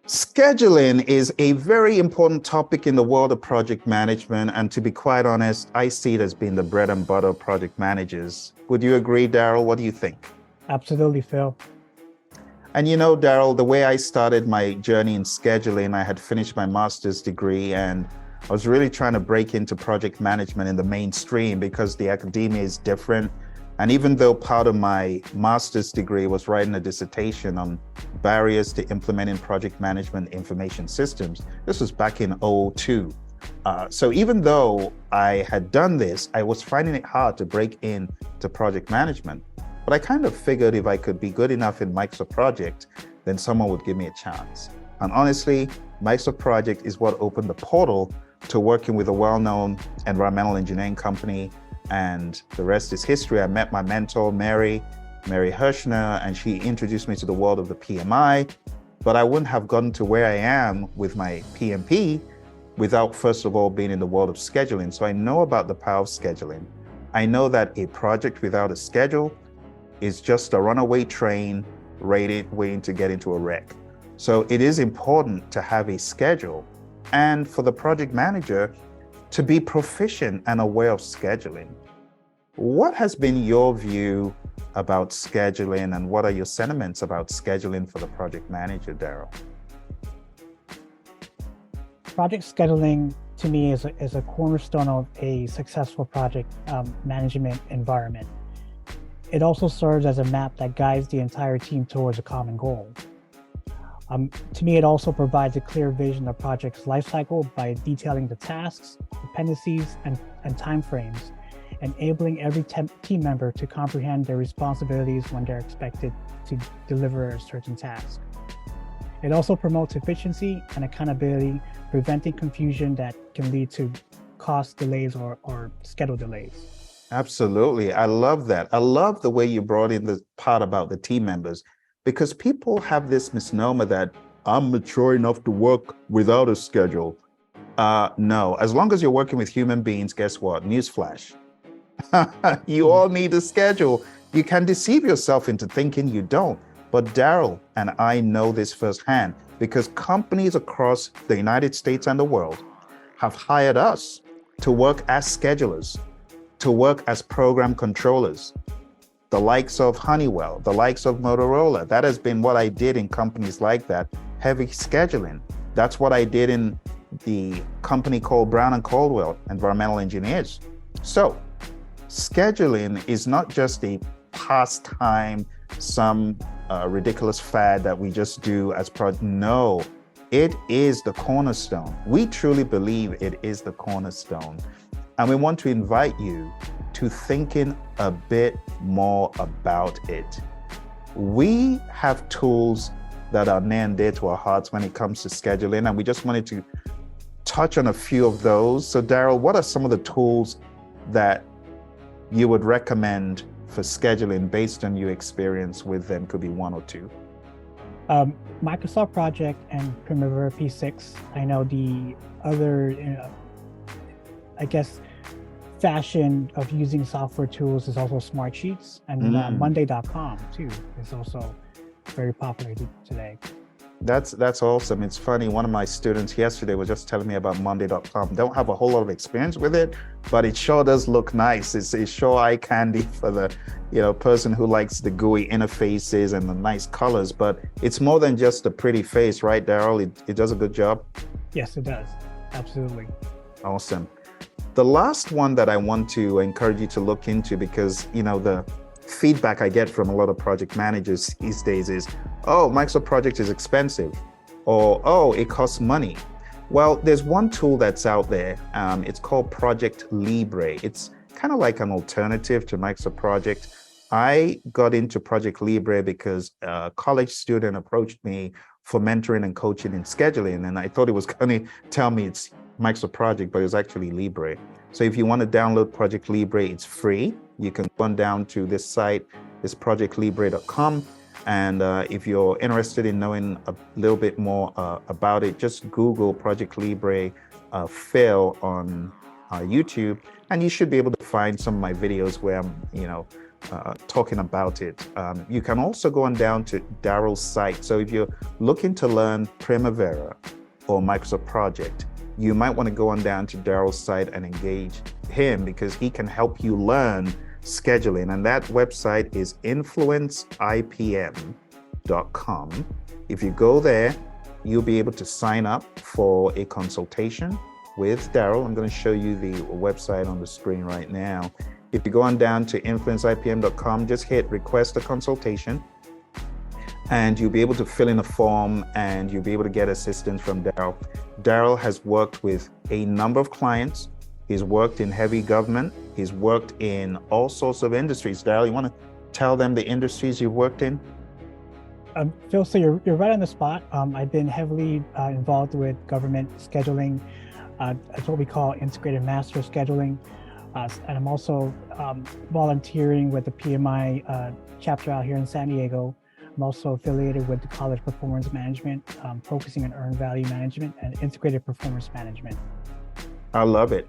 Scheduling is a very important topic in the world of project management. And to be quite honest, I see it as being the bread and butter of project managers. Would you agree, Daryl? What do you think? Absolutely, Phil. And you know, Daryl, the way I started my journey in scheduling, I had finished my master's degree and I was really trying to break into project management in the mainstream because the academia is different. And even though part of my master's degree was writing a dissertation on barriers to implementing project management information systems, this was back in '02. So even though I had done this, I was finding it hard to break into project management. But I kind of figured if I could be good enough in Microsoft Project, then someone would give me a chance. And honestly, Microsoft Project is what opened the portal to working with a well-known environmental engineering company, and the rest is history. I met my mentor, Mary Hirschner, and she introduced me to the world of the PMI, but I wouldn't have gotten to where I am with my PMP without first of all being in the world of scheduling. So I know about the power of scheduling. I know that a project without a schedule is just a runaway train rated waiting to get into a wreck. So it is important to have a schedule and for the project manager to be proficient and aware of scheduling. What has been your view about scheduling and what are your sentiments about scheduling for the project manager, Daryl? Project scheduling to me is a cornerstone of a successful project management environment. It also serves as a map that guides the entire team towards a common goal. To me, it also provides a clear vision of project's lifecycle by detailing the tasks, dependencies, and timeframes, enabling every team member to comprehend their responsibilities when they're expected to deliver a certain task. It also promotes efficiency and accountability, preventing confusion that can lead to cost delays or schedule delays. Absolutely. I love that. I love the way you brought in the part about the team members, because people have this misnomer that I'm mature enough to work without a schedule. No, as long as you're working with human beings, guess what? Newsflash. You all need a schedule. You can deceive yourself into thinking you don't. But Daryl and I know this firsthand because companies across the United States and the world have hired us to work as schedulers, to work as program controllers, the likes of Honeywell, the likes of Motorola. That has been what I did in companies like that, heavy scheduling. That's what I did in the company called Brown and Caldwell, environmental engineers. So scheduling is not just a pastime, some ridiculous fad that we just do as project. No, it is the cornerstone. We truly believe it is the cornerstone. And we want to invite you to thinking a bit more about it. We have tools that are near and dear to our hearts when it comes to scheduling, and we just wanted to touch on a few of those. So Daryl, what are some of the tools that you would recommend for scheduling based on your experience with them? Could be one or two. Microsoft Project and Primavera P6. I know the other, I guess, fashion of using software tools is also Smartsheets, and Monday.com too is also very popular today. That's awesome. It's funny. One of my students yesterday was just telling me about Monday.com. Don't have a whole lot of experience with it, but it sure does look nice. It's sure eye candy for the person who likes the GUI interfaces and the nice colors. But it's more than just a pretty face, right, Daryl? It does a good job. Yes, it does. Absolutely. Awesome. The last one that I want to encourage you to look into, because the feedback I get from a lot of project managers these days is, oh, Microsoft Project is expensive, or oh, it costs money. Well, there's one tool that's out there. It's called Project Libre. It's kind of like an alternative to Microsoft Project. I got into Project Libre because a college student approached me for mentoring and coaching in scheduling, and I thought it was going to tell me it's Microsoft Project, but it's actually Libre. So if you want to download Project Libre, it's free. You can go down to this site, it's projectlibre.com. And if you're interested in knowing a little bit more about it, just Google Project Libre Phil on YouTube, and you should be able to find some of my videos where I'm, talking about it. You can also go on down to Daryl's site. So if you're looking to learn Primavera or Microsoft Project, you might want to go on down to Daryl's site and engage him, because he can help you learn scheduling. And that website is influenceipm.com. If you go there, you'll be able to sign up for a consultation with Daryl. I'm going to show you the website on the screen right now. If you go on down to influenceipm.com, just hit request a consultation, and you'll be able to fill in a form and you'll be able to get assistance from Daryl. Daryl has worked with a number of clients. He's worked in heavy government. He's worked in all sorts of industries. Daryl, you want to tell them the industries you've worked in? Phil, so you're right on the spot. I've been heavily involved with government scheduling. That's what we call integrated master scheduling. And I'm also volunteering with the PMI chapter out here in San Diego. I'm also affiliated with the College Performance Management, focusing on earned value management and integrated performance management. I love it.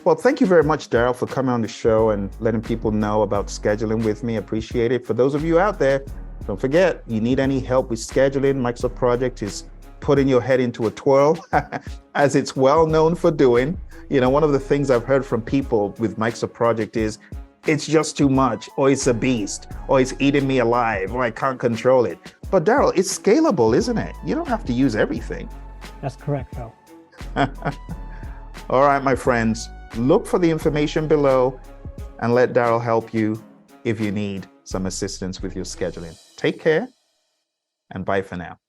Well, thank you very much, Daryl, for coming on the show and letting people know about scheduling with me. Appreciate it. For those of you out there, don't forget, you need any help with scheduling, Microsoft Project is putting your head into a twirl, as it's well known for doing. You know, one of the things I've heard from people with Microsoft Project is, it's just too much, or it's a beast, or it's eating me alive, or I can't control it. But Daryl, it's scalable, isn't it? You don't have to use everything. That's correct, Phil. All right, my friends, look for the information below and let Daryl help you if you need some assistance with your scheduling. Take care and bye for now.